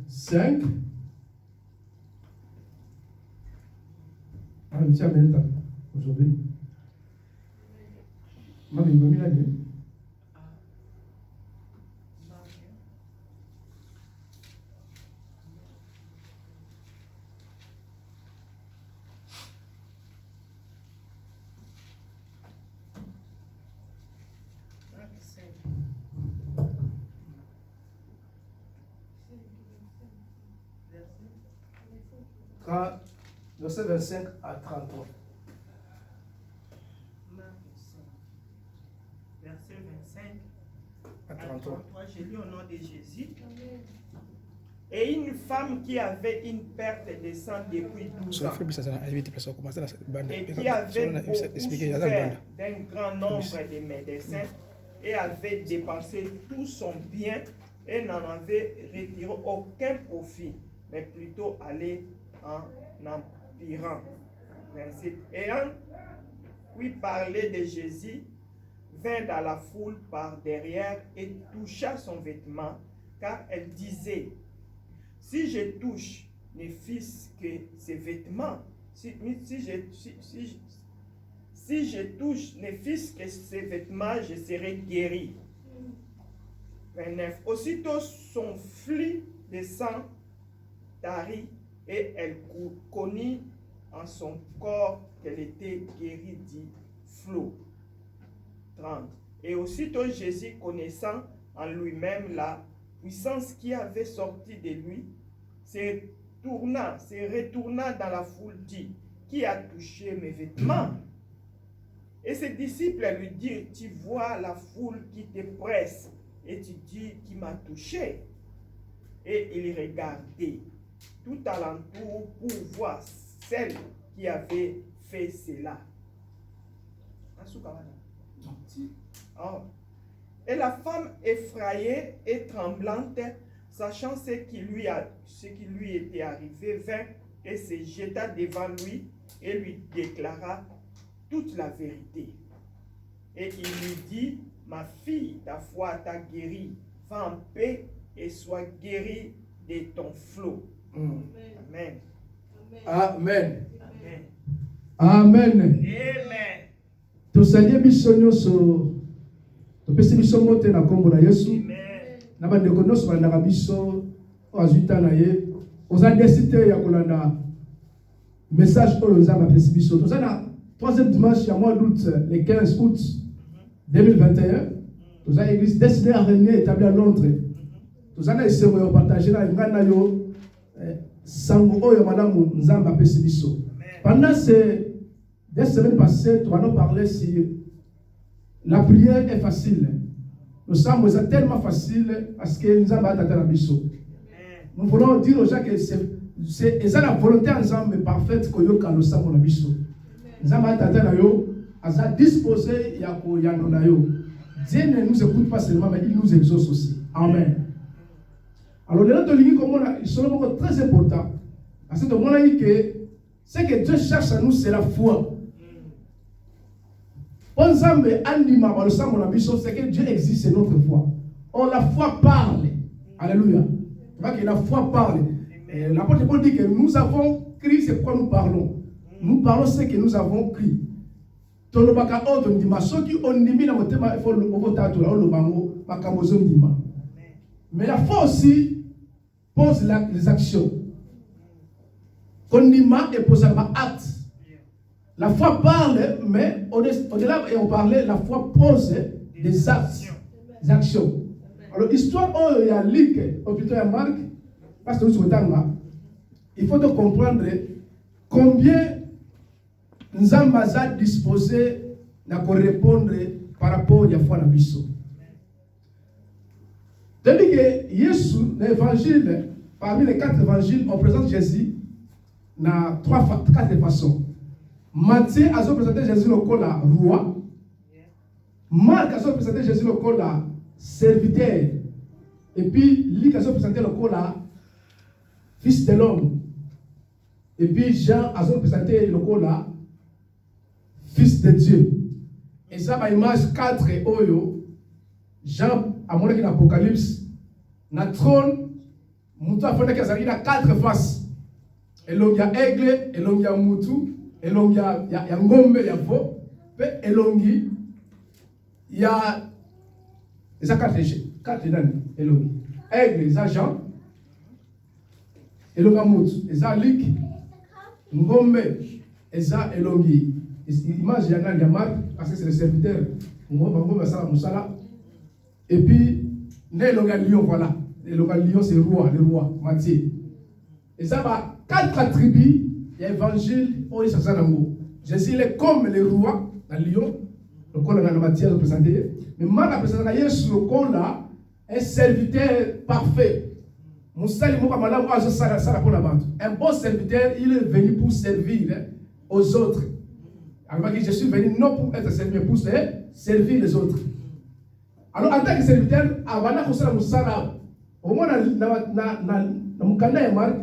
5. Ah, mais tiens, mais aujourd'hui. Maman, il m'a mis la nuit. Verset 25 à 33. Verset 25 à 33. Je lis au nom de Jésus. Et une femme qui avait une perte de sang depuis 12 ans et qui avait beaucoup souffert d'un grand nombre de médecins et avait dépensé tout son bien et n'en avait retiré aucun profit, mais plutôt allé en empirant. 27. Ayant oui parlé de Jésus, vint dans la foule par derrière et toucha son vêtement, car elle disait: si je touche ne fût-ce que ses vêtements, si je touche ne fût-ce que ses vêtements, je serai guéri. 29. Aussitôt son flux de sang tarit et elle connut en son corps qu'elle était guérie du flot. 30. Et aussitôt Jésus, connaissant en lui-même la puissance qui avait sorti de lui, se retourna dans la foule, dit: qui a touché mes vêtements? Et ses disciples lui dirent: tu vois la foule qui te presse et tu dis: qui m'a touché? Et il regardait tout alentour pour voir celle qui avait fait cela. Oh. Et la femme, effrayée et tremblante, sachant ce qui lui était arrivé, vint et se jeta devant lui et lui déclara toute la vérité. Et il lui dit: ma fille, ta foi t'a guérie, va en paix et sois guérie de ton flot. Amen. Amen. Amen. Amen. Amen. Tosalie biso nyonso topesi biso mote na kombo na Yesu. Amen. Na bandeko nyonso bandaka biso oazuta na ye oza desite ya kolanda message oyo Nzambe apesi biso. Toza na troisième dimanche ya mois d'août, le 15 août 2021. Toza église destinée à régner établie à Londres. Toza na esengo ya partager na ngai na yo sango oyo malamu Nzambe apesi biso. Pendant ces 2 semaines passées, nous allons parler sur la prière est facile. Nous sommes tellement facile parce que nous avons atteint la mission. Nous voulons dire aux gens que c'est la volonté ensemble parfaite que nous avons atteint la mission. Nous avons atteint la mission, nous avons disposé à Dieu ne nous écoute pas seulement, mais il nous exauce aussi. Amen. Alors, les autres lignes sont très importants. Parce que ce que Dieu cherche à nous, c'est la foi. C'est que Dieu existe, c'est notre foi. Or, la foi parle. Alléluia. La foi parle. L'apôtre Paul dit que nous avons crié, c'est pourquoi nous parlons. Nous parlons ce que nous avons crié. Mais la foi aussi pose les actions. Condiment et pose un acte. La foi parle, mais au-delà et on parlait, la foi pose des actes, des actions. Alors, l'histoire, il y a Luc, ou plutôt il y a Marc, parce que nous sommes il faut comprendre combien nous sommes disposés à répondre par rapport à la foi de la mission. Depuis que Jésus, l'évangile, parmi les 4 évangiles, on présente Jésus dans 4 façons. Matthieu a présenté Jésus le roi. Marc a présenté Jésus le serviteur. Et puis Luc a présenté le fils de l'homme. Et puis Jean a présenté le fils de Dieu. Et ça, par image 4 Oyo, Jean a montré l'Apocalypse, na trône, Moutou a fait qu'il a 4 faces. Et il y a aigle, et il y a moutou, et il y a ngombe, il y a veau, et il y a 4 nains. Aigle, les agents, et il y a moutou, et a lik, ngombe, et a elongi. L'image, il y a marque, parce que c'est le serviteur. Et puis, le lion, voilà. Le lion, c'est le roi, Matthieu. Et ça va, 4 attributs, il y a l'évangile, Jésus, il est comme le roi, le lion, le col de Matthieu représenté. Mais Marc a présenté Jésus, le col là, un serviteur parfait. Un bon serviteur, il est venu pour servir aux autres. Alors que je suis venu non pour être servi, mais pour servir les autres. Alors en tant que serviteur, avant au moins dans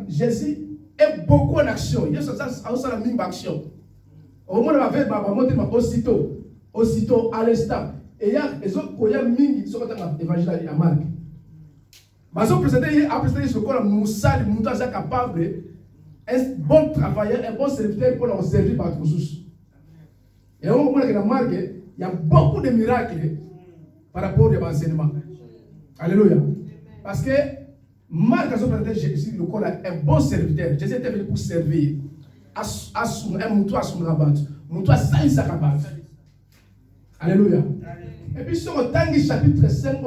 Jésus est beaucoup en action. Il y a une même action. Au moins aussitôt à l'instant. Et il y a des autres qui sont dans l'évangile à Marc. Mais on présente ce qu'on a Moussa, Moussa capable, un bon travailleur, un bon serviteur pour nous servir par tous. Et on voit que dans Marc, il y a beaucoup de miracles par rapport aux enseignements. Alléluia. Parce que Marc a présenté Jésus, le corps un bon serviteur. Jésus était venu pour servir. Un mouton à son rabat. Mouton à sa rabat. Alléluia. Et puis sur le Tanguy chapitre 5,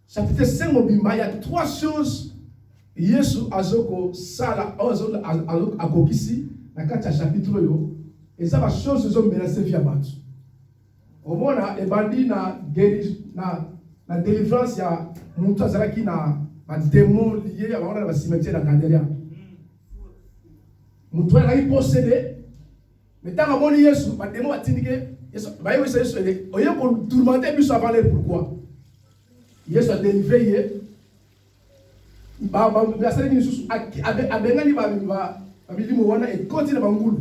chapitre 5, il y a 3 choses. Yesu azoko sala azoko akokisi na kati ya chapitre yo. Et ça va chose sont menacées via battu. Au moins et bandi na délivrance ya muntu azalaki na démon lié à la cimetière na Candelia. Muntu azalaki possédé. Mais tant que moni Yesu, ba démon atindike Yesu ba yo Yesu oye ko tourmenter biso avant l'heure pourquoi? Yesu a délivré hier. Ba sala ni susu abengani ba bilimo wana et continue ba ngulu.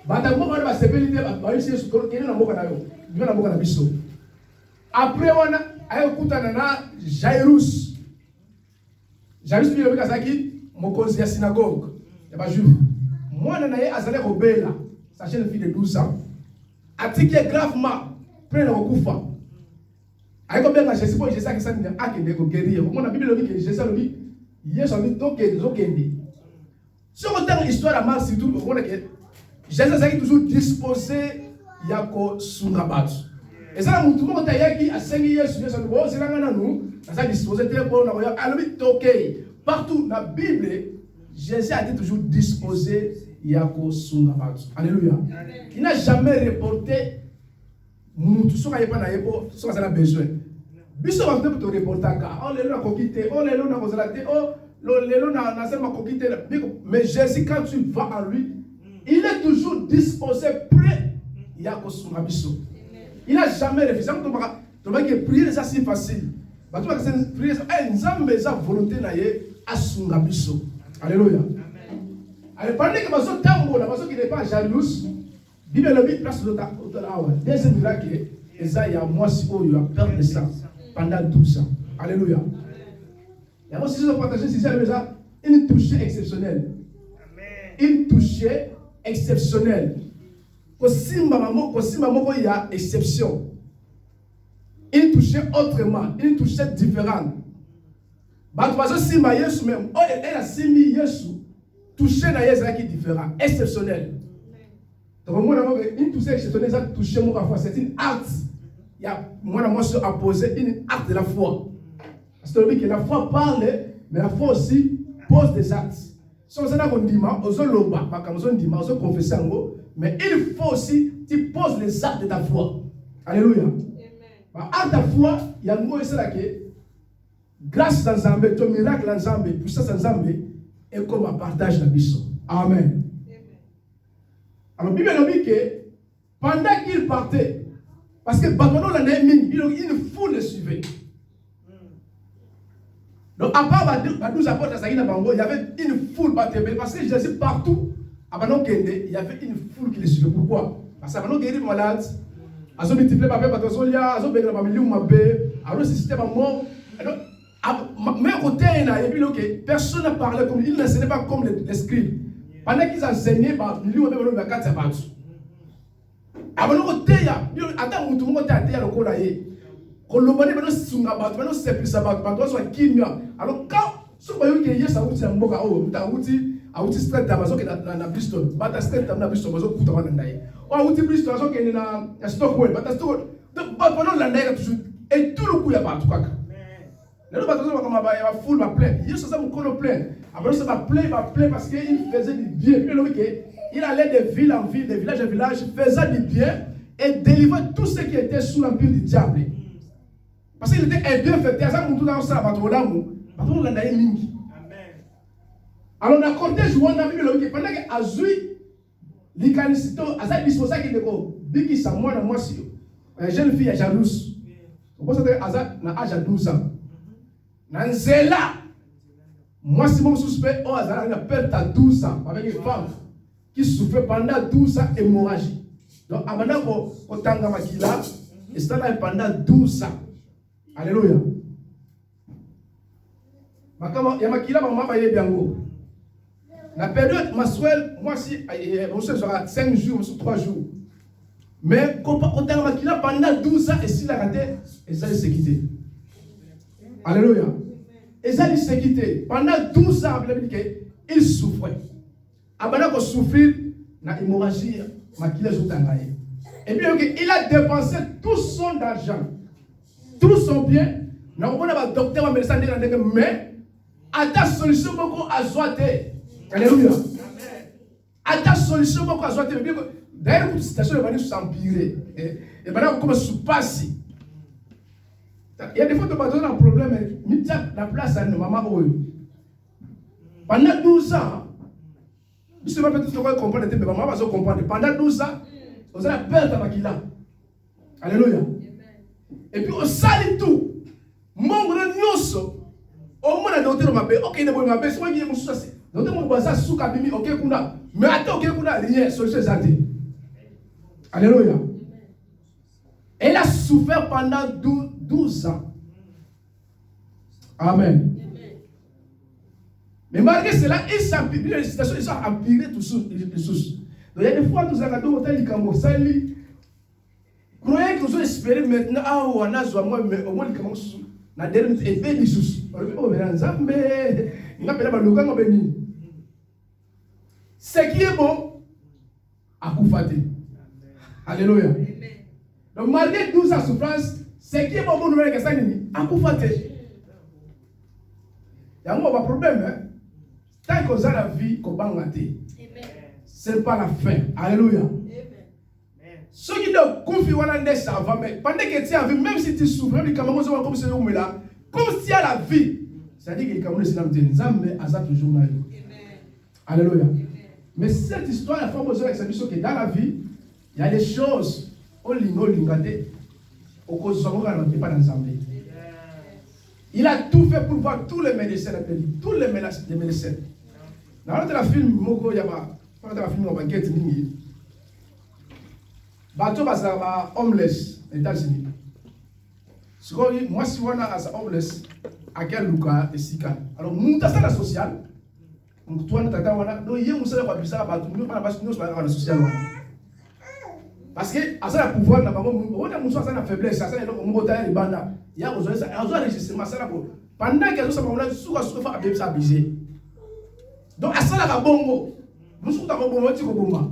Après, on a Jairus. Jairus, il y a une synagogue. Il y a un juif. Moi, je suis allé au Béla, sa jeune fille de 12 ans. Attiqué gravement, près de Rokufa. Avec combien de Jésus, je sais que ça n'est pas que guérir. Mon Bible dit que Jésus a dit, Jésus a dit, si on a une histoire à Marc, surtout, on a Jésus est toujours disposé à se rabattre. Et ça, tout le monde a saigné Jésus, c'est disposé partout dans la Bible, Jésus a été toujours disposé à se rabattre. Alléluia. Il n'a jamais reporté tout ce qu'il a besoin. Biso va venir pour te reporter car on les a coquité, on les a consolé, on les a seulement coquité. Mais Jésus, quand tu vas en lui, il est toujours disposé, prêt. Il n'a jamais refusé. Tu vois que prier, ça c'est facile. Tu vois que prier, c'est une volonté à Sungabiso. Alléluia. Alors, pendant que ma tambo, la personne qui n'est pas jalouse, Bible le dit place de ta deuxième miracle, et ça, il y a moi, si il y a peur de ça pendant 12 ans. Alléluia. Et moi, si je partage ici, c'est une touchée exceptionnelle. Une touchée exceptionnelle. Il y a exception. Une touchée autrement, une touchée différente. Même, elle a simi Yesu, touché na Yesu qui est différent, exceptionnel. Donc, une touchée exceptionnelle, ça touche mon foi, c'est une acte. Il y a moi à poser une acte de la foi. Parce que la foi parle, mais la foi aussi pose des actes. Si on a dit, on confesse mais il faut aussi que tu poses les actes de ta foi. Alléluia. Acte de ta foi, il y a un mot que grâce à Nzambe, ton miracle à Nzambe, puissance à Nzambe, est comme un partage de la mission. Amen. Alors, la Bible dit que pendant qu'il partait, parce que Batono l'a mis, une foule le suivait. Donc, à part les 12 apôtres, il y avait une foule, parce que Jésus partout, il y avait une foule qui les suivait. Pourquoi? Parce que les guéris malades, ils ont multiplié par peuple, ils ont multiplié par millions, ils ont suscité par mort. Mais côté, personne n'a parlé comme il n'enseignait pas comme les scribes. Pendant qu'ils enseignaient, ils lui ont donné le cadre de battu. Alors, côté, attends, tout le monde a été à l'école. Kolobani bano sunga bato bano sepisa bato bato so kimia. Alors quand ce que vous voyez ça outi mboka oh outi straight bazo ke na Bristol bata straight na Bristol bazo kuta wana ndai o outi Bristol bazo ke na Stockwell bata Stockwell bato bano landai toujours et tout le coup ya bato kaka lelo bato so kama ba full ba plein yeso ça mkono plein après ça va plein parce que il faisait du bien il allait de ville en ville de village en village faisait du bien et délivrait tout ce qui était sous l'empire du diable. Parce qu'il était un bienfaiteur, ça nous dans ça bateau là bateau là d'ailleurs mingi. Alors na cortège on a vu le pendant que azui likanisito aza disposa ki deko biki sa mwana mwasi jeune fille jalouse. On pense que aza na âge de 12 ans. Na nzela mwasi mon suspect o aza na perte à 12 ans avec une femme qui souffrait pendant 12 ans hémorragie. Donc abanda ko tanga makila et ça là pendant 12 ans. Alléluia. Il y a makila maman ba yebiango. La période mensuelle, moi si on sera 5 jours, 3 jours. Mais quand on a makila pendant 12 ans et s'il a raté, et ça il s'est quitté. Alléluia. Et ça il s'est quitté. Pendant 12 ans, il souffrait. Abana ko souffrir na hémorragie makila zotangaye. Et bien il a dépensé tout son argent. Tout son bien, nous avons un docteur mais à ta solution beaucoup à soiter. Alléluia. À ta solution beaucoup à soiter. D'ailleurs, la situation est s'empirer. Et maintenant, comment se passe? Il y a des fois que tu as un problème, mais la place à nos mamans. Pendant 12 ans, je ne sais pas si tu comprendre, mais maman va se comprendre. Pendant 12 ans, vous avez perdre ta maquilla. Alléluia. Et puis on salit tout. Mon grand nyoso. Au moins docteur m'a ok ne bon m'a c'est moi qui est mon souci. Docteur mon baza sous kabimi ok kuna. Mais attends ok kuna rien solution santé. Alléluia. Elle a souffert pendant 12 ans. Amen. Mais malgré cela, il s'empire, les situations ils sont empirées tous. Donc il y a des fois nous avons hôtel Kambo sali. Croyez que nous allons espérer maintenant, on a besoin mais au moins il commence na dernière et bien sous. Oh mais Nzambe, il n'a pas la loca no béni. Ce qui est bon, à Koufate. Alléluia. Donc malgré toute sa souffrance, ce qui est bon pour nous que ça n'est à Koufate. Il y a un problème, hein. Tant qu'on a la vie, qu'on va rater. Ce n'est pas la fin. Alléluia. Ceux qui te confient ça va, mais pendant que tu as vu, même si tu souffres, comme si tu as la vie, c'est-à-dire que les Camerounais, c'est toujours là. Alléluia. Mais cette histoire, la femme aux avec que dans la vie, il y a des choses, il a tout fait pour voir tous les médecins, tous les médecins. Dans le film, il y a un film qui bateau basaba homeless aux États-Unis. Moi si on a homeless à quel luka et sika. Alors monta ça la sociale. Donc toi tata wana do yé musala kwa bisa bateau nous pas parce que nous pas la sociale. Parce que à ça le pouvoir na bango on a muso ça na faiblesse ça na ko ngota ya banda. Ya besoin ça a besoin enregistrement ça pour pendant que ça on suka fa abé ça abusé. Donc à ça la bongo. Nous sommes dans bongo ti ko bomba.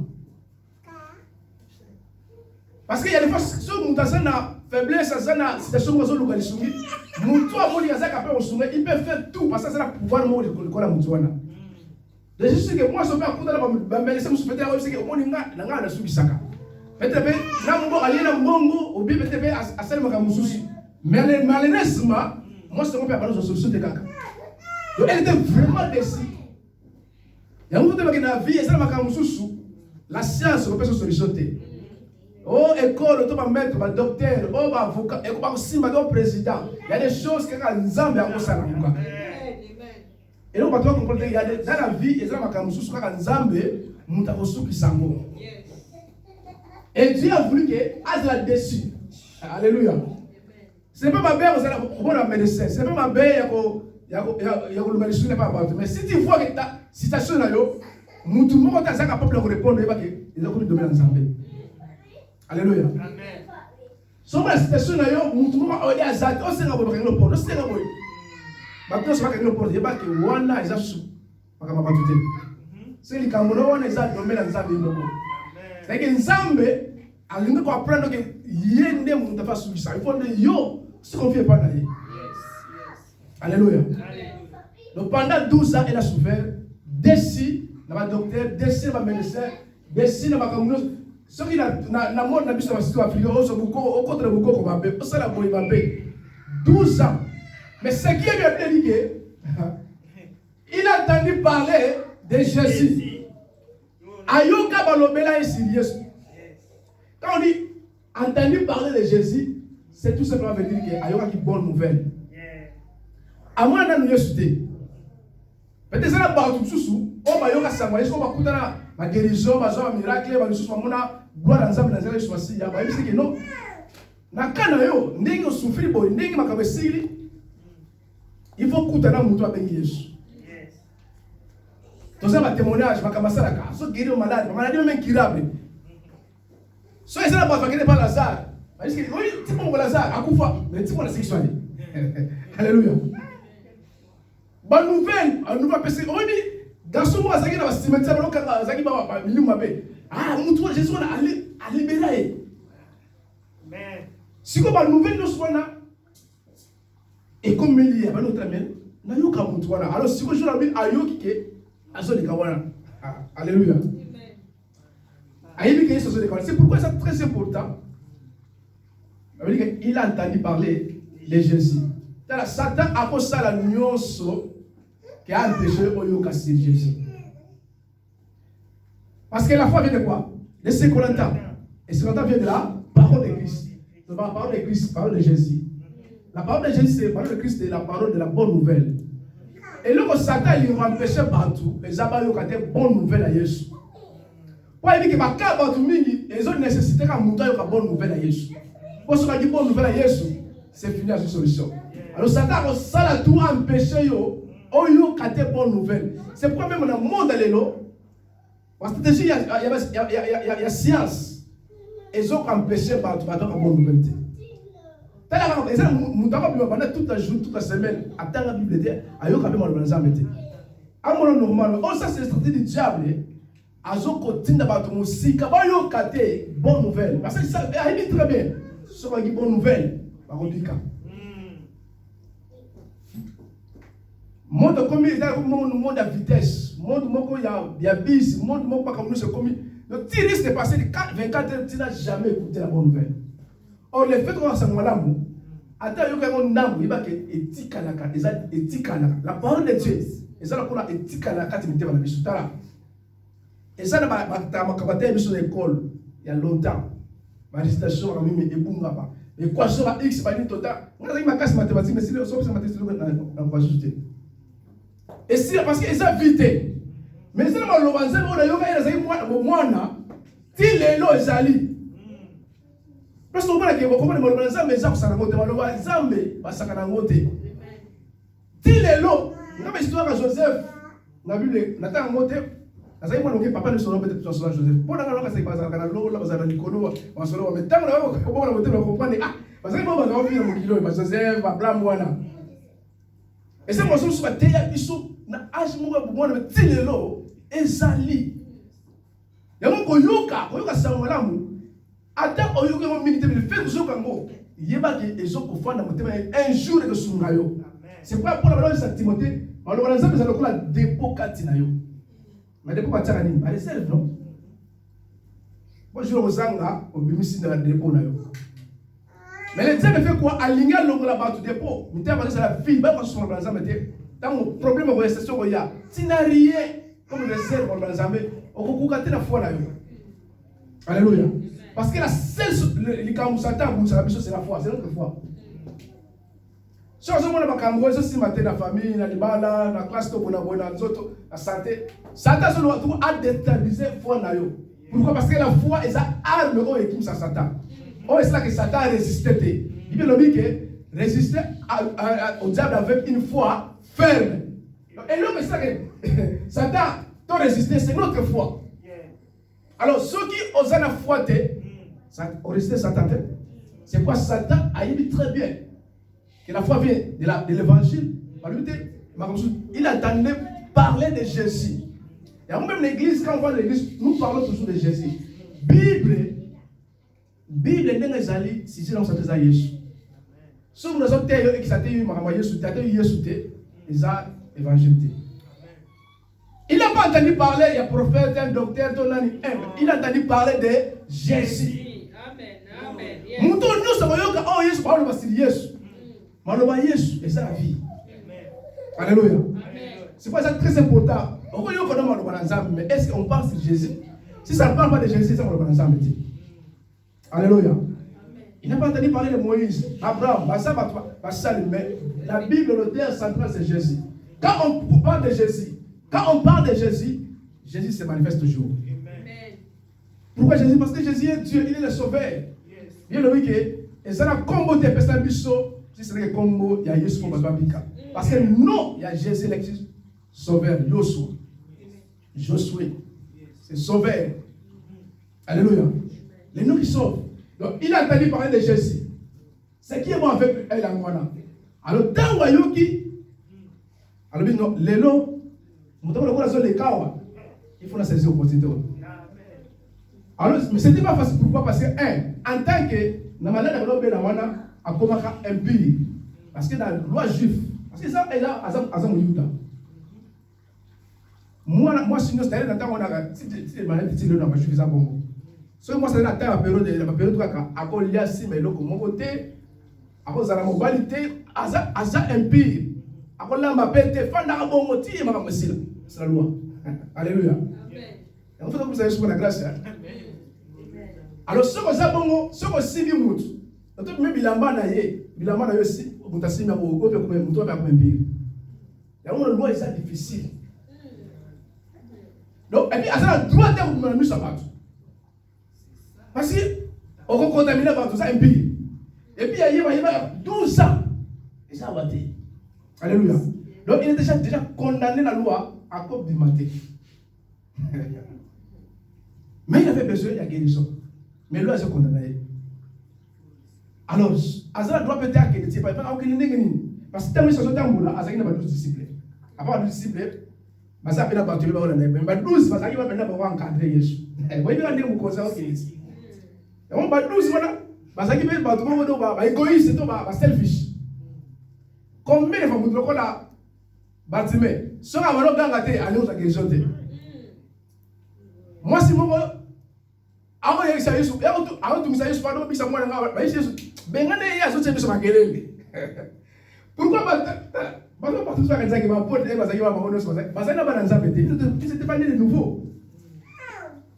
Parce qu'il y a des fois, si on a une faiblesse, une situation où on a une situation, il peut faire tout parce que c'est le pouvoir de l'État. Je sais que moi, je suis mais malheureusement, moi, je suis solution de caca. Donc, elle était vraiment déçue. Il y a un moment dans la vie, la science peut se solutionner. Oh, école, tu vas mettre un docteur, oh, avocat, et aussi un président. Il y a des choses que nous avons à faire. Et nous, quand on comprend, il y a dans la vie, il y a des choses que nous avons. Et Dieu a voulu que Azla déçu. Alléluia. Ce n'est pas ma belle, c'est un médecin. Ce n'est pas ma belle, il y a le pas partout. Mais si tu vois que ta situation là, tout le monde est capable de répondre, il a comme domaine ensemble. Alléluia. Amen. So la situation là, tout le monde est à ça. On sait pas comment le porte. On sait pas comment. Maintenant, c'est pas que le porte. Il y a pas que wana ils a sous. Pas comment pas tout. C'est les Camerounais wana ils a domaine ensemble. C'est que ensemble, alinga ko apprendre que yende mun ta fa sous ça. Il faut de yo se confier pas là. Alléluia. Donc pendant 12 ans, elle a souffert. D'ici, dans le docteur, d'ici, dans le médecin, d'ici, dans le communauté. Ce qui n'a pas mort dans la situation africaine, au contre le beaucoup, comme on ça la boîte 12 ans. Mais ce qui est bien délicat, il a entendu parler de Jésus. Ayoka balobela est sérieux. Quand on dit entendu parler de Jésus, c'est tout simplement veut dire qu'il y a une bonne nouvelle. À moi, on a nous écouté. Peut-être que ça n'a pas tout sous. On va y avoir ça. Est-ce qu'on va écouter la guérison, un miracle, on va gloire ensemble dans les choses. Il y a pas que non. Na kana yo, ndenge souffrir boy, ndenge makabesili. Il faut écouter na mutu abengi Yesu. Tout ça va témoignage, makamasa la ka. So guérir malade, maladie même incurable. So ça n'a pas fait pas Lazare. Parce que oui, tu peux Lazare, akufa, mais tu peux la sexualité. Alléluia. Bonne nouvelle, un nouveau PC. On dit, dans ce mois, ça y est, dans le cimetière, ça y est, dans le milieu, ah, nous trouvons Jésus à libérer. Si vous avez une nouvelle, nous sommes et comme il y a un autre amène, nous avons un autre. Alors, si vous avez un autre qui est, alléluia. C'est pourquoi c'est très important. Il a entendu parler de Jésus. Satan a fait ça la nuance qui a empêché au casser Jésus. Parce que la foi vient de quoi? De ce qu'on entend. Et ce qu'on entend vient de la parole de Christ. La parole de Christ, la parole de Jésus. La parole de Jésus, c'est la parole de Christ, c'est la parole de la bonne nouvelle. Et là, Satan, il empêchait partout. Les abayos ont des bonnes nouvelles à Jésus. Pour dire que ma carte partout, ils ont nécessité qu'un montant ait une bonne nouvelle à Jésus. Pour ce qu'on dit bonne nouvelle à Jésus, c'est fini à une solution. Alors Satan, ça a tout empêché yo, oyo kate bonne nouvelle. C'est pourquoi même dans le monde parce que déjà il y a science. Ils ont empêché par une bonne nouvelle. Pendant toute la journée, toute la semaine, attends la Bible dit, ayo kabe mal banza mete. À mon normal, ça c'est la stratégie du diable. Azo continue d'abattre musique, ayo kate bonne nouvelle. Parce que ça, il dit très bien. Ce qu'on dit bonne nouvelle, par contre. Monde comme il y a un monde à vitesse, monde où il y a bis, monde où pas comme nous c'est commis. Le tir risque de passer de 24 heures, tu n'as jamais écouté la bonne nouvelle. Or, le fait qu'on s'en va attends, il y a un homme, il va que éthique à la parole de Dieu, et ça, on a éthique à la carte, il dans la mission. Et ça, on a sur l'école, il y a longtemps. Ma récitation, on a mis des boum là-bas. Et quoi, sur la X, pas une total. On a dit ma casse mathématique, mais si les autres mathématiques, on va ajouter. Et si, parce qu'ils ont vité. Mais si on a l'obanzé, on a eu un si les lois zali. Parce que on a dit que l'obanzé, mais ça, ça n'a pas été l'obanzé, ça n'a pas été. Si les lois, on a l'histoire à Joseph, on a vu les, on a tant monté. Parce que papa ne sera peut-être pas Joseph. Pour la raison que c'est pas ça, quand l'eau, là, ça Nicolo, on se lève. Mais tant qu'on a monté, on comprend. Ah, parce que moi, on va venir mon kilo, parce que Joseph, bla bla. Et c'est moi qui suis tellement bichou, na âge moi pour moi, mais tilelo, ezali. Y'a mon koyoka ça voilà mou. Attends, oyoka mon minute, mais fait que je kango. Yeba que ezo kofana motema un jour de sungayo. C'est pas pour la valeur de Timothée. Alors on a ça, mais ça le cola dépôt katinayo. Mais dépôt katsarani, pas les self non. Moi je le zanga, au bimisi dans la dépôt nayo. Mais le diable fait quoi? Aligner l'homme là-bas tout dépôt. Mais tu as la vie, pas parce que son ensemble était. Dans mon problème de gestion, il y a. Tu n'as rien comme le sel pour l'ensemble. On peut couper la foi là. Alléluia. Parce que la seule, les cas où Satan, c'est la foi, c'est notre foi. Si on a un Cameroun, si matin la famille, la libala, la classe de bonne autres, la santé, Satan se doit tout à déstabiliser la foi là. Pourquoi? Parce que la foi est une arme qui équipe Satan. Oh, c'est là que Satan a résisté. Il veut dire que résister au diable avec une foi ferme. Et là, c'est ça que Satan t'a résisté, c'est notre foi. Alors, ceux qui osent la foi, ont résisté Satan. C'est quoi Satan a dit très bien que la foi vient de l'évangile. Il entendait parler de Jésus. Et même l'église, quand on voit l'église, nous parlons toujours de Jésus. Bible n'est pas allée si c'est dans cette Jésus. Si vous avez été ils ont évangélisé. Il n'a pas entendu parler, il y a un prophète, un docteur, il a entendu parler de Jésus. Amen. Nous sommes Jésus, et c'est la vie. Alléluia. C'est pour ça très important. Mais est-ce qu'on parle de Jésus? Si ça ne parle pas de Jésus, ça va le ensemble. Alléluia. Il n'a pas entendu parler de Moïse, Abraham, mais la Bible, le terme central, c'est Jésus. Quand on parle de Jésus, Jésus se manifeste toujours. Amen. Pourquoi Jésus? Parce que Jésus est Dieu, il est le sauveur. Bien le week-end, et ça n'a combo des personnes biso, si c'est le combo, il y a Jésus comme Babika. Parce que non, il y a Jésus, le sauveur, Josué, c'est sauveur. Alléluia. Les noms qui sauvent. Donc, il a entendu parler de Jésus. C'est qui est bon avec elle en Ghana. Alors, dans le Wayoki, alors, non, les noms, il faut la saisir au quotidien. Alors, mais ce n'était pas facile. Pourquoi? Parce que, en tant que, parce que dans la loi juive, parce que ça, elle a Azam Yuda. Moi, sinon, c'est dans le temps où on a, si les malades, si le nom, je suis ça bon. So moi c'est la période à cause de si mais loko mon côté à cause de la mobilité aza empire à cause la mapete fanda bon moti et ma monsieur c'est la loi. Alléluia. Amen. On fait comme ça sur la grâce. Amen. Alors ce que ça bon ce que si mutu donc même bilamba na yo si mutasima ko ko pe ko mutu ba ko empire. Ya on loi c'est difficile. Donc et puis aza droit de vous nous ça. Parce qu'on va contaminer par tout ça un pays. Et puis il y a 12 ans. Et ça va être. Alléluia. Donc il est déjà condamné la loi à cause du maté. Mais il avait besoin de la guérison. Mais lui, il s'est condamné. Alors, Azara doit peut-être qu'il ne pas parce que tant que ça Azara n'a pas 12 disciples. À part 12 disciples, ça peut pas battre le mais 12 parce qu'il va maintenant encadrer Jésus. Vous voyez bien que vous conseillez qu'il et on va 12 voilà parce qu'il veut battre le égoïste c'est selfish. Combien de fois vous trouvez là bâtiment sur un moment gangaté aller aux guérison. Moi si moi avant il y a ça Yesu avant tout ça Yesu pas donc ça moi là Yesu bengane ya so tsebiso makelele. Pourquoi parce que tout ça qui va porter parce qu'il va manger ça parce que na bananza pété c'était pas de nouveau.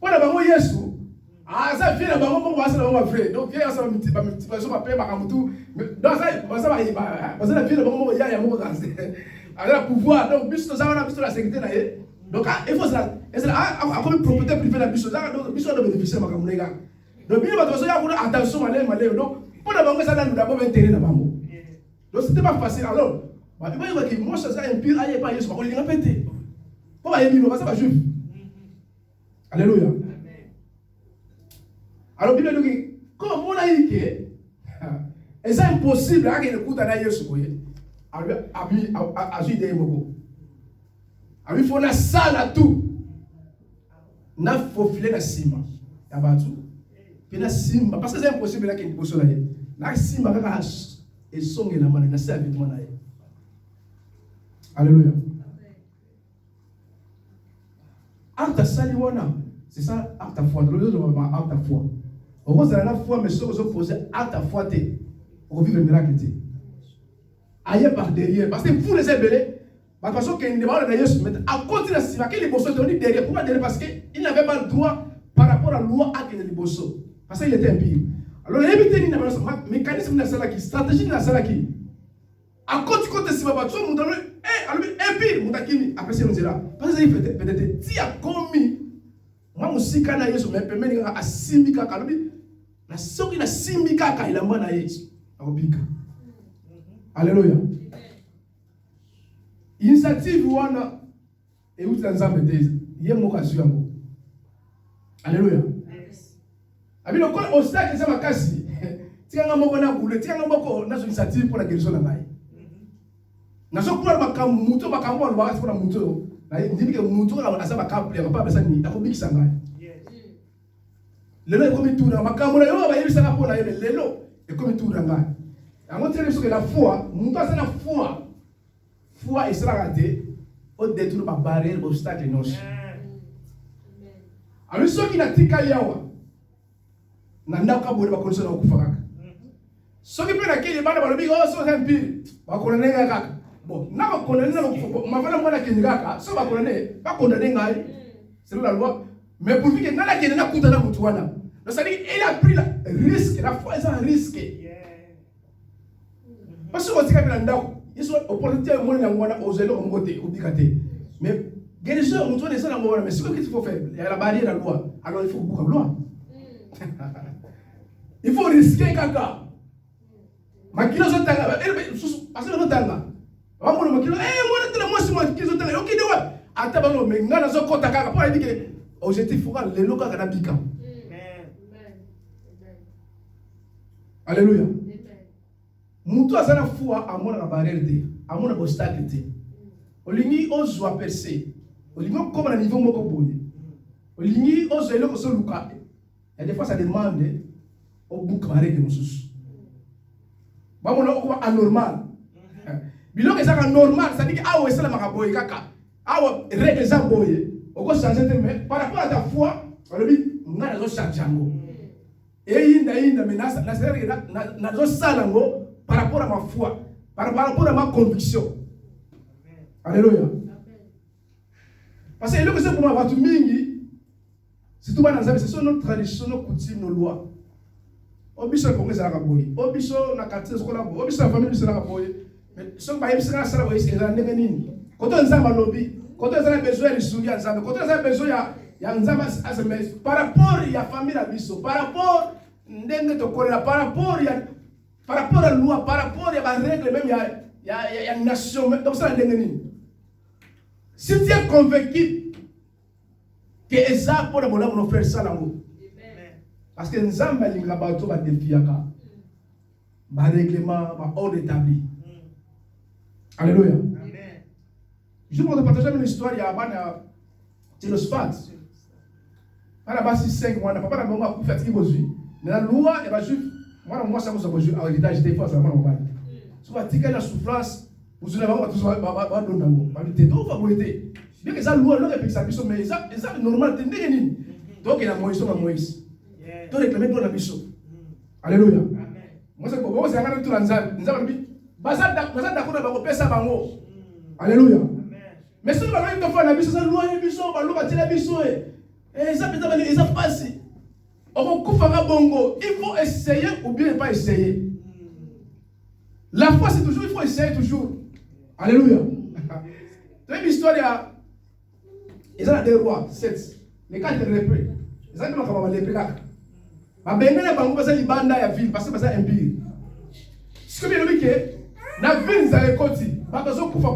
Voilà bango Yesu ça vient bango pour voir ça bango frère donc vient ça multiplication va payer bakamutu dans ça va parce que la vie de bango ya mo ganze alors pouvoir donc biso ça on a biso la sécurité là donc il faut ça et c'est là comme propriétaire privé la biso là donc biso de bénéficier bakamunega donc bien bato ça ya attention malé donc pour la bango ça dans d'abord intérêt na bango donc c'était pas facile alors il va que moi ça un pire aille pas Yesu il a pété comment il dit ça va juif alléluia. Alors, bien sûr, comme on a dit que c'est impossible à qu'il écoute à Yesu. Il faut la salle à tout. Il faut filer la cime. Puis la cime, parce que c'est impossible à qu'il écoute là. La cime avec la hache et son et la main, la salle avec moi. Alléluia. Acte saliwana, c'est ça, acte foi. Le deuxième acte foi. Au moins, c'est la foi, mais ceux qui sont posés à ta foi, on vit le miracle. Ailleurs par derrière, parce que vous les ébélés, parce qu'il ne va pas à côté de la cime, quel est le bosso de derrière? Pourquoi derrière? Parce qu'il n'avait pas le droit par rapport à la loi à qu'il ait le bosso. Parce qu'il était impie. Alors, l'éviter n'a pas le mécanisme de la salle qui, stratégie de la salle qui. À côté de cime, tu as montré, impie, montakini, après c'est nous là. Parce que peut-être, si a commis, moi aussi, quand je me permets de simbika, la soki na simbika, il a mana Yesu. Alléluia. Initiative wana et où dans Nzambe te yé moka zuyango. Alléluia. Abi le col obstacle ça makasi. Tianga moko na boule, tianga moko na initiative pour la guérison na ngai. Na so kula makambo muto makambo na bakasi pour muto. Na ndimi ke muto na asa makambo ya papa besa ni akobikisa ngai. Lelo ekomi tuna makambo na yo ba yebisa na pona yele lelo ekomi tuna ngai. Ango tere so que la foi, muto asa na foi. Foi et sera raté au détour par barrière obstacle non. Alors ceux qui n'a tika yawa nanda ka bole ba konso na okufaka. Ceux qui prennent akili bana balobi oh so empire ba konane kaka. Bon, na ba konane na okufaka. Ma vala mwana kinigaka, so ba konane, ba konane ngai. C'est la loi. Mais pour que nana kene na kuta na mutu wana. Donc ça dit il a pris le risque, la foi est un risque. Parce que on tika bila ndako. Ils sont opportunité au monde ngwana ozelo ngote obikate. Mais guérison mutu wana ça ngwana mais ce qu'il faut faire, il y a la barrière la loi. Alors il faut beaucoup de loi. Il faut risquer kaka. Makilo zotanga, parce que zotanga. Wamona makilo, moi tele moi si moi kizo tanga, yoki de wa. Ata bango mengana zokota kaka pour dire que objectif faut le loka kana bika. Alléluia. Mutu azana foi amona na barrière te, amona obstacle te. Olingi ozwa percer. Olingi comme na niveau moko boye. Olingi ozelo ko so luka. Et des fois ça demande au bout barrière de mususu. Ba mona ko anormal. Bilo que ça normal, ça dit que awo esala makaboye kaka. Awo règle za boye. Oko changer te mais par rapport à ta foi, olobi ngana zo changer ngo. Et inda menace na sere na zo sala ngo par rapport à ma foi, par rapport à ma conviction. Alléluia. Parce que le que c'est pour moi, watu mingi, c'est tout banal, c'est notre tradition, nos coutumes, nos lois. Obiso le Congrès à la boye, obiso na quartier ce qu'on a boye, obiso la famille c'est la boye. Mais ce qu'on va y faire ça la boye, c'est la néganine. Quand on a un lobby, quand on a besoin de souliers ensemble, quand on a besoin il y a ensemble à se mettre. Par rapport il y a famille à biso, par rapport ndenge to kola, par rapport il y a par rapport à la loi, par rapport à la règle, même il y a une nation, comme ça, si tu es convaincu que Eza pour nous faire ça, parce que nous avons des bateaux, des défis, des règlements, des ordres établis. Alléluia. Je vais vous partager une histoire, il y a un Télospat. À la base, 5 mois, papa n'a pas pu faire ce qu'il veut. Mais la loi, elle va juste. Moi, ça vous a besoin à l'héritage des fois, ça va mal. Si vous avez la souffrance, vous allez avoir tout ça, vous allez donner un va vous aider. Bien que ça, loi, l'autre est sa mission, mais ça, c'est normal, c'est n'est donc, il y a Moïse, Moïse. Donc, réclamer pour la mission. Alléluia. Moi, c'est pour vous, c'est un peu tout l'ensemble. Nous avons dit, Bazar d'accord, on va repérer ça, bango. Alléluia. Mais si vous avez une fois la mission, ça, loi, la mission, on va l'ouvrir la mission. Et ça, ils ont passé. Il faut essayer ou bien ne pas essayer. La foi, c'est toujours, il faut essayer toujours. Alléluia. Tu as une histoire, il y a des rois, 7. Les 4 lépreux. Ils ont comment les lépreux. Mais il y a des banda ya ville, parce que c'est un empire. Ce que je veux dire, la ville, c'est un côté. Parce que si vous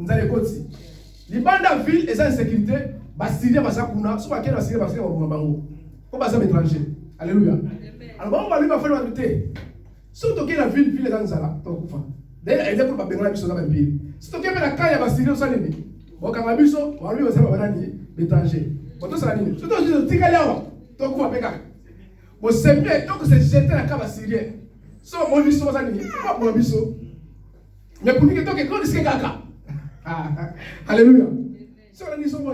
avez un côté. Les bandas de ville, ils ont une sécurité. Bastille, Basakuna, soit quel Bastille, Bastille, Bango. Comme ça, étranger. Alléluia. Alors, on va lui faire l'autorité. Si tu as la ville, les gens sont là. D'ailleurs, elle est pour pas la mission dans le pays. Si tu as la caille à Bastille, on s'en est. On va lui faire l'étranger. On va faire l'étranger. Si tu as dit que tu as dit que bon, c'est mieux donc c'est jeter la cave assyrien. So, mon biso, ça n'est pas mon biso. Mais pour nous, que tu as dit caca. Alléluia. Si on a dit ça, on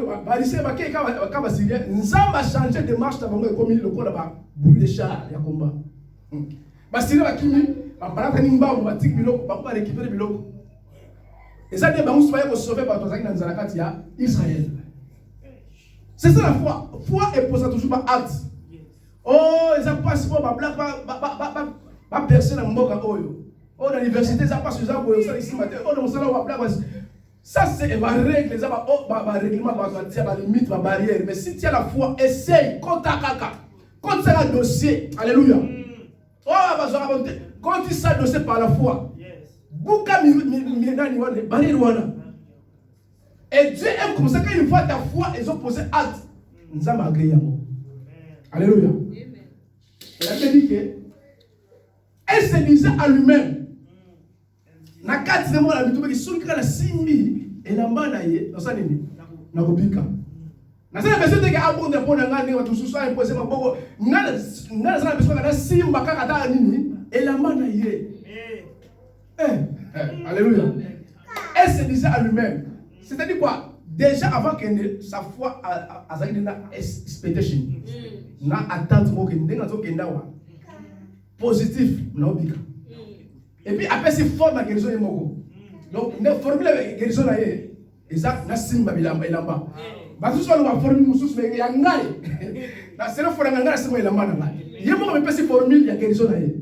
va dire Nzamba a changé de marche comme il le code là-bas. Boule de char, il y a combat. Bastille va qui va pas nimba, on va tirer biloko, on va récupérer biloko. Et ça, on va sauver par ton dans Zalakatia, Israël. C'est ça la foi. Foi est pour ça toujours pas acte. Oh, ils ont passé pour ma blague, pas personne à Mboka Oyo. Oh, dans l'université, ça passe sur ça, ça ici matin. Oh, dans ça, on va blague. Ça, c'est ma règle, ma règlement, ma limite, ma barrière. Mais si tu as la foi, essaye, compte ta caca. Compte ça le dossier. Alléluia. Oh, quand tu sais le dossier par la foi, Bouka Mienani Wane, Bani Rwana. Et Dieu aime comme ça quand il voit ta foi, ils ont posé acte. Nous avons agréé à moi. Alléluia. Il a dit que elle se disait à lui-même. Na 4 mois la bitume qui sont la simbi et la manaye dans sa nini na kobika. Na sala besoin de que abonde pour nga ne watu susu imposé maboko ngala sala besoin na simba kaka ta nini et la manaye. Alléluia. Elle se disait à lui-même. C'est-à-dire quoi? Déjà avant que sa foi a na expectation. Na attente mo que ndenga to kenda wa. Positif na obika. Et puis après c'est fort la guérison est moko. Donc la formule de guérison là est exact na simba bilamba ilamba. Ba tout soit la formule mususu mais ya ngai. Na c'est le fort na ngai simba ilamba na ngai. Yemo me pesi formule ya guérison là est.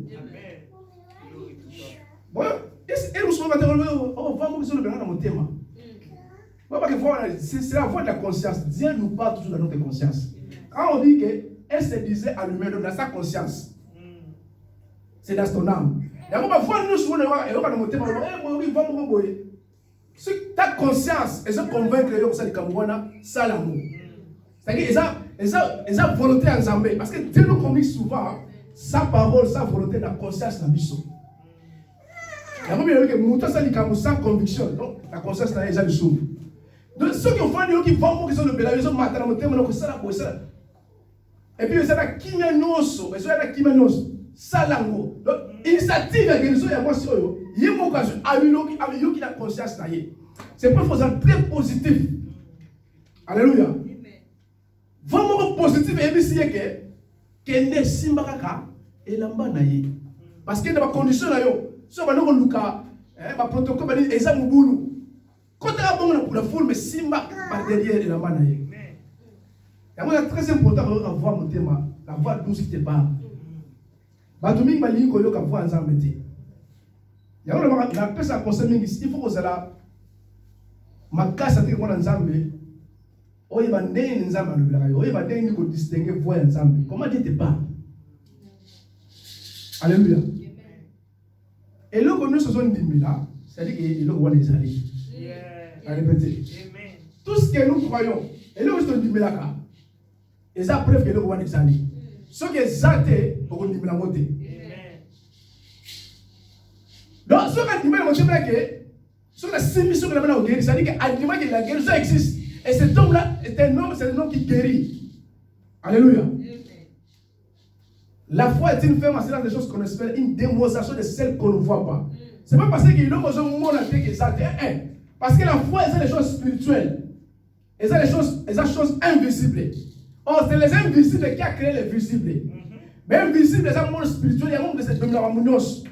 Bon, et nous sommes on va nous le dans mon thème. Bon parce que c'est la voix de la conscience. Dieu nous parle toujours dans notre conscience. Quand on dit que elle se disait à lui-même dans sa conscience. C'est dans ton âme. Si ta conscience, elle se convainc que c'est ça l'amour. C'est-à-dire qu'ils ont volonté en Zambé. Parce que Dieu nous communique souvent sa parole, sa volonté, la conscience dans l'issue. Il y a même que sans conviction. Donc la conscience dans les gens s'ouvre. Donc ceux qui ont fait qui vont qui sont le bélaï, ils ont maté la montée, mais ça la. Et puis ils ont la kimenoso, ils ont la kimenoso. Salango. Donc, initiative à guérison, il y a moi sur eux. Il y a mon cas, avec qui la conscience là. C'est pas forcément très positif. Alléluia. Vraiment positif et bien que ne simbaka et lamba naïe. Parce que dans la condition là yo, so ba no luka, ba protocole ba ni examen boulou. Quand tu as bon pour la foule mais simba par derrière et lamba naïe. Et moi c'est très important de voir mon thème, la voix douce qui te parle. Batuming bali ko yo ka voix ensemble te. Ya on la pesa conseil mingi, il faut que ça makasa te ko nzambe. Oye bandeni nzambe lobela yo. Oye bandeni ko distinguer voix ensemble. Comment Dieu te parle? Alléluia. Et là que nous sommes là, c'est-à-dire que le roi des alliés. À répéter. Tout ce que nous croyons, et là où nous sommes là, et ça preuve que le roi des alliés. Ce qui est zaté, on dit la montée. Donc, ce qui est dit, c'est que la submission que la main guérit, c'est-à-dire que la guérison existe. Et cet homme-là est un homme qui guérit. Alléluia. La foi est une ferme assurance des choses qu'on espère, une démonstration de celles qu'on ne voit pas. Ce n'est pas parce qu'il a besoin de monde qui est zaté. Parce que la foi, c'est des choses spirituelles. Et c'est des choses invisibles. Or, c'est les invisibles qui ont créé les visibles. Mais invisibles, c'est un monde spirituel, il y a un monde de cette domination.